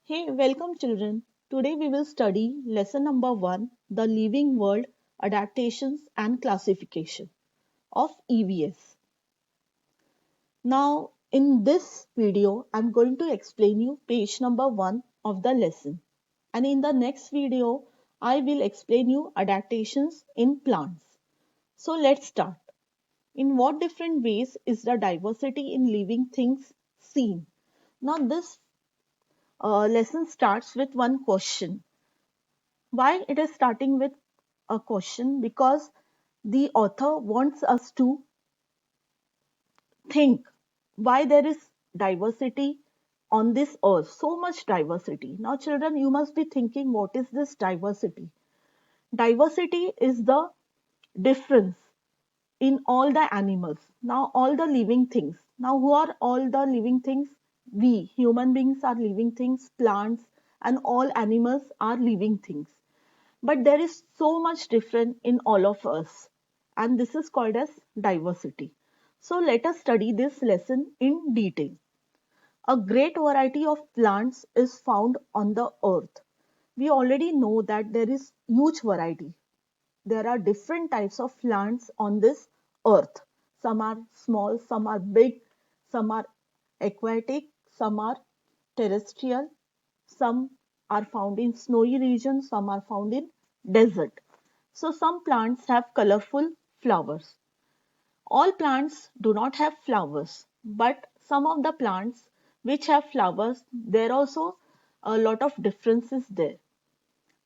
Hey, welcome children. Today we will study lesson number 1, the living world adaptations and classification of EVS. Now, in this video, I'm going to explain you page number 1 of the lesson. And in the next video, I will explain you adaptations in plants. So let's start. In what different ways is the diversity in living things seen? Now this lesson starts with one question. Why it is starting with a question? Because the author wants us to think why there is diversity on this earth, so much diversity. Now, children, you must be thinking, what is this diversity? Diversity is the difference in all the animals. Now, all the living things. Now, who are all the living things? We, human beings, are living things, plants, and all animals are living things. But there is so much different in all of us, and this is called as diversity. So let us study this lesson in detail. A great variety of plants is found on the earth. We already know that there is huge variety. There are different types of plants on this earth. Some are small, some are big, some are aquatic, some are terrestrial, some are found in snowy regions, some are found in desert. So some plants have colorful flowers. All plants do not have flowers, but some of the plants which have flowers, there are also a lot of differences there.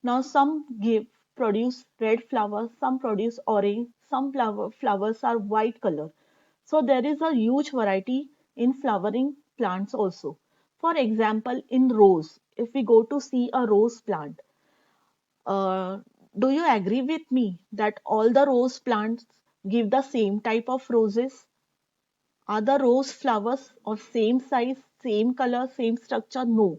Now some give produce red flowers, some produce orange, some flowers are white color. So there is a huge variety in flowering plants also. For example, in rose, if we go to see a rose plant, uh, do you agree with me that all the rose plants give the same type of roses? Are the rose flowers of same size, same color, same structure? No.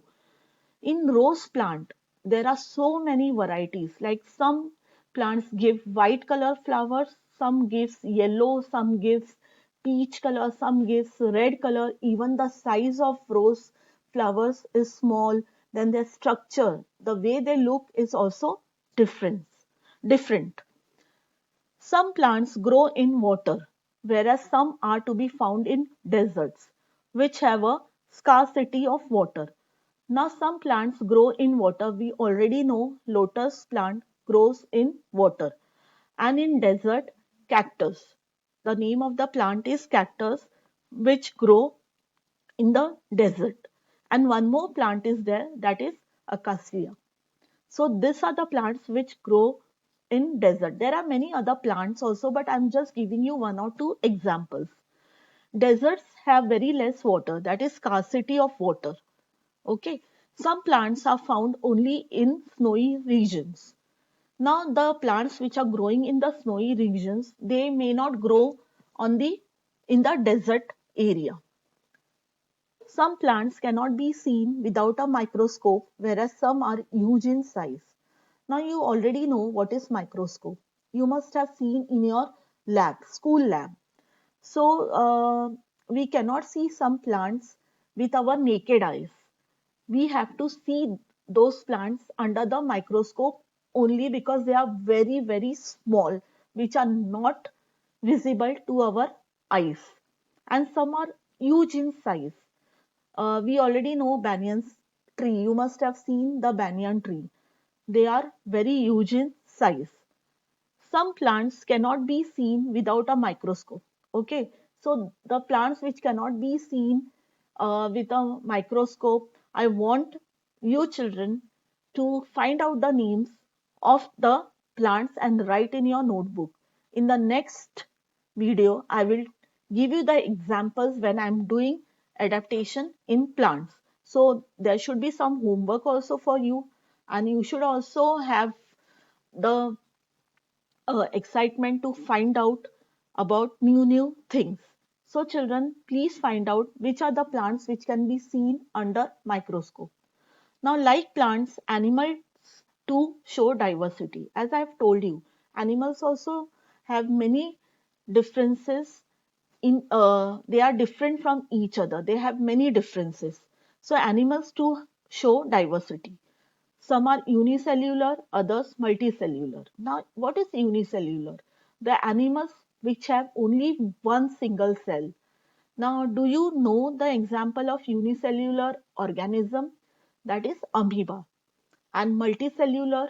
In rose plant, there are so many varieties. Like some plants give white color flowers, some gives yellow, some gives peach color, some gives red color. Even the size of rose flowers is small. Then their structure, the way they look is also different. Different. Some plants grow in water, whereas some are to be found in deserts, which have a scarcity of water. Now, some plants grow in water. We already know lotus plant grows in water. And in desert, cactus. The name of the plant is cactus, which grow in the desert. And one more plant is there, that is acacia. So these are the plants which grow in desert. There are many other plants also, but I'm just giving you one or two examples. Deserts have very less water, that is scarcity of water. Okay. Some plants are found only in snowy regions. Now the plants which are growing in the snowy regions, they may not grow on the in the desert area. Some plants cannot be seen without a microscope, whereas some are huge in size. Now you already know what is microscope. You must have seen in your lab, school lab. So we cannot see some plants with our naked eyes. We have to see those plants under the microscope only because they are very, very small, which are not visible to our eyes. And some are huge in size. We already know banyan tree. You must have seen the banyan tree. They are very huge in size. Some plants cannot be seen without a microscope. Okay, so the plants which cannot be seen with a microscope, I want you children to find out the names of the plants and write in your notebook. In the next video, I will give you the examples when I'm doing adaptation in plants. So there should be some homework also for you, and you should also have the excitement to find out about new things. So children, please find out which are the plants which can be seen under microscope. Now, like plants, animals too show diversity. As I've told you, animals also have many differences in they are different from each other. They have many differences. So animals too show diversity. Some are unicellular, others multicellular. Now, what is unicellular? The animals which have only one single cell. Now, do you know the example of unicellular organism? That is amoeba. And multicellular,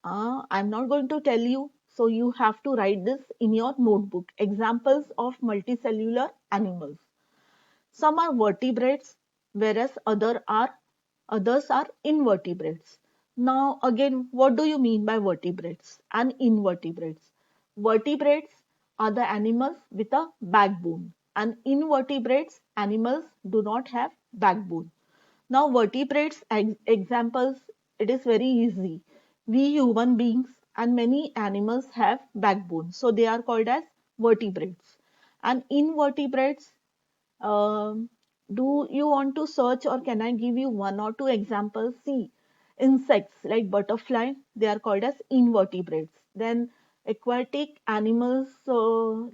I'm not going to tell you, so you have to write this in your notebook. Examples of multicellular animals. Some are vertebrates, whereas others are invertebrates. Now, again, what do you mean by vertebrates and invertebrates? Vertebrates are the animals with a backbone, and invertebrates animals do not have backbone. Now, vertebrates examples, it is very easy. We human beings and many animals have backbone, so they are called as vertebrates. And invertebrates, um, do you want to search or can I give you one or two examples? See, insects like butterfly, they are called as invertebrates. Then aquatic animals,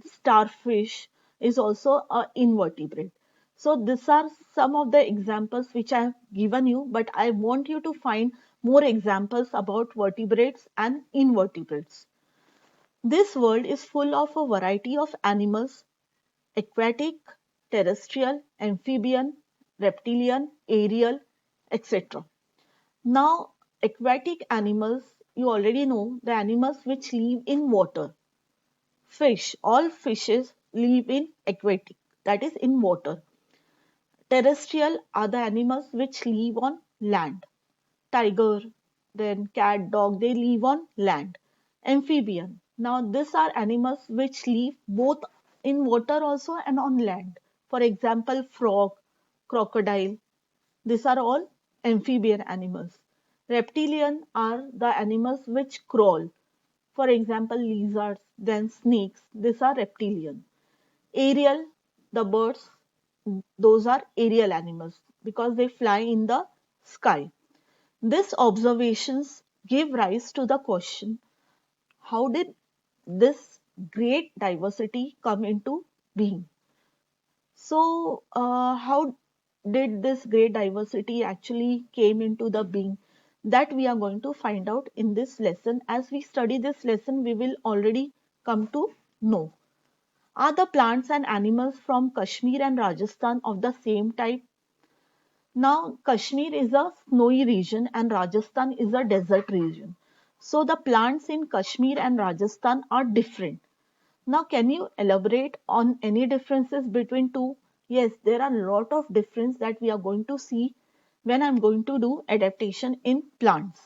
starfish is also a invertebrate. So these are some of the examples which I have given you, but I want you to find more examples about vertebrates and invertebrates. This world is full of a variety of animals: aquatic, terrestrial, amphibian, reptilian, aerial, etc. Now, aquatic animals, you already know the animals which live in water. Fish, all fishes live in aquatic, that is in water. Terrestrial are the animals which live on land. Tiger, then cat, dog, they live on land. Amphibian. Now, these are animals which live both in water also and on land. For example, frog, crocodile. These are all amphibian animals. Reptilian are the animals which crawl. For example, lizards, then snakes. These are reptilian. Aerial, the birds, those are aerial animals because they fly in the sky. These observations give rise to the question: how did this great diversity come into being? So, how did this great diversity actually came into the being? That we are going to find out in this lesson. As we study this lesson, we will already come to know. Are the plants and animals from Kashmir and Rajasthan of the same type? Now, Kashmir is a snowy region and Rajasthan is a desert region. So, the plants in Kashmir and Rajasthan are different. Now, can you elaborate on any differences between two? Yes, there are a lot of difference that we are going to see when I'm going to do adaptation in plants.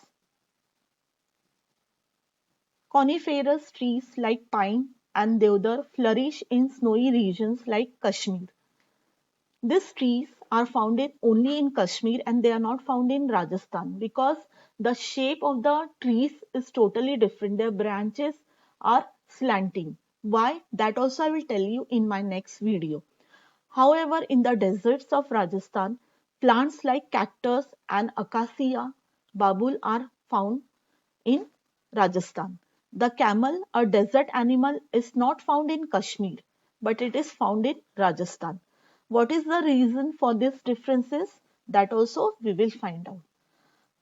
Coniferous trees like pine and deodar flourish in snowy regions like Kashmir. These trees are found only in Kashmir and they are not found in Rajasthan because the shape of the trees is totally different. Their branches are slanting. Why? That also I will tell you in my next video. However, in the deserts of Rajasthan, plants like cactus and acacia babul are found in Rajasthan. The camel, a desert animal, is not found in Kashmir, but it is found in Rajasthan. What is the reason for these differences? That also we will find out.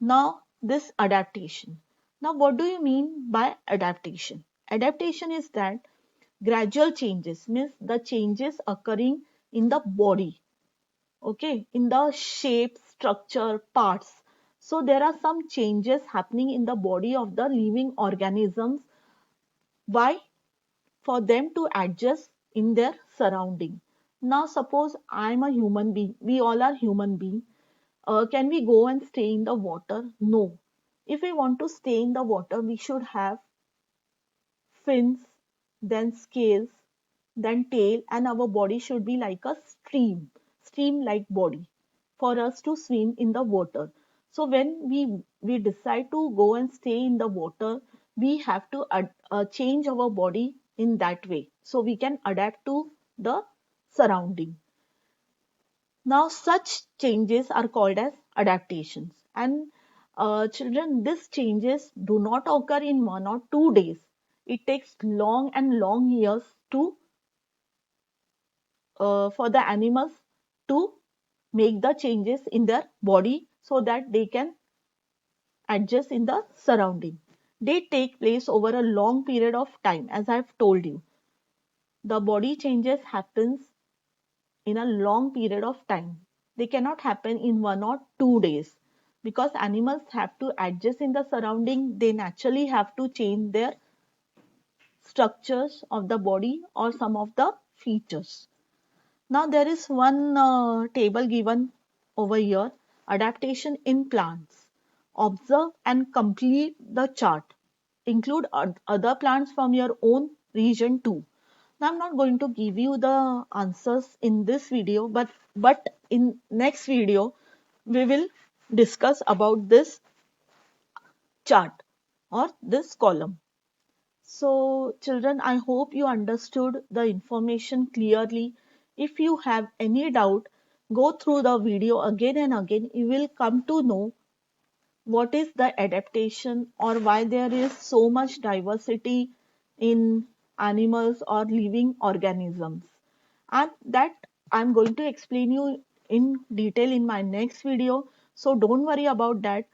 Now, this adaptation. Now, what do you mean by adaptation? Adaptation is that gradual changes, means the changes occurring in the body, okay, in the shape, structure, parts. So there are some changes happening in the body of the living organisms. Why? For them to adjust in their surrounding. Now suppose I'm a human being, we all are human being. Can we go and stay in the water? No. If we want to stay in the water, we should have fins, then scales, then tail, and our body should be like a stream like body for us to swim in the water. So when we decide to go and stay in the water, we have to change our body in that way so we can adapt to the surrounding. Now, such changes are called as adaptations. And children, these changes do not occur in 1 or 2 days. It takes long and long years to for the animals to make the changes in their body so that they can adjust in the surrounding. They take place over a long period of time. As I've told you, the body changes happens in a long period of time. They cannot happen in 1 or 2 days because animals have to adjust in the surrounding. They naturally have to change their structures of the body or some of the features. Now there is one table given over here, adaptation in plants. Observe and complete the chart. Include other plants from your own region too. Now I'm not going to give you the answers in this video, but in next video we will discuss about this chart or this column. So, children, I hope you understood the information clearly. If you have any doubt, go through the video again and again. You will come to know what is the adaptation or why there is so much diversity in animals or living organisms. And that I'm going to explain you in detail in my next video. So, don't worry about that.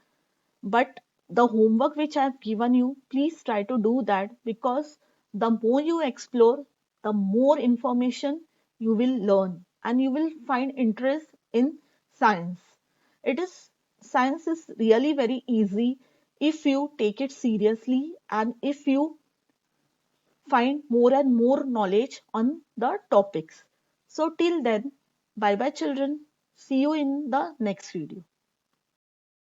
But the homework which I've given you, please try to do that because the more you explore, the more information you will learn and you will find interest in science. It is Science is really very easy if you take it seriously and if you find more and more knowledge on the topics. So till then, bye bye children. See you in the next video.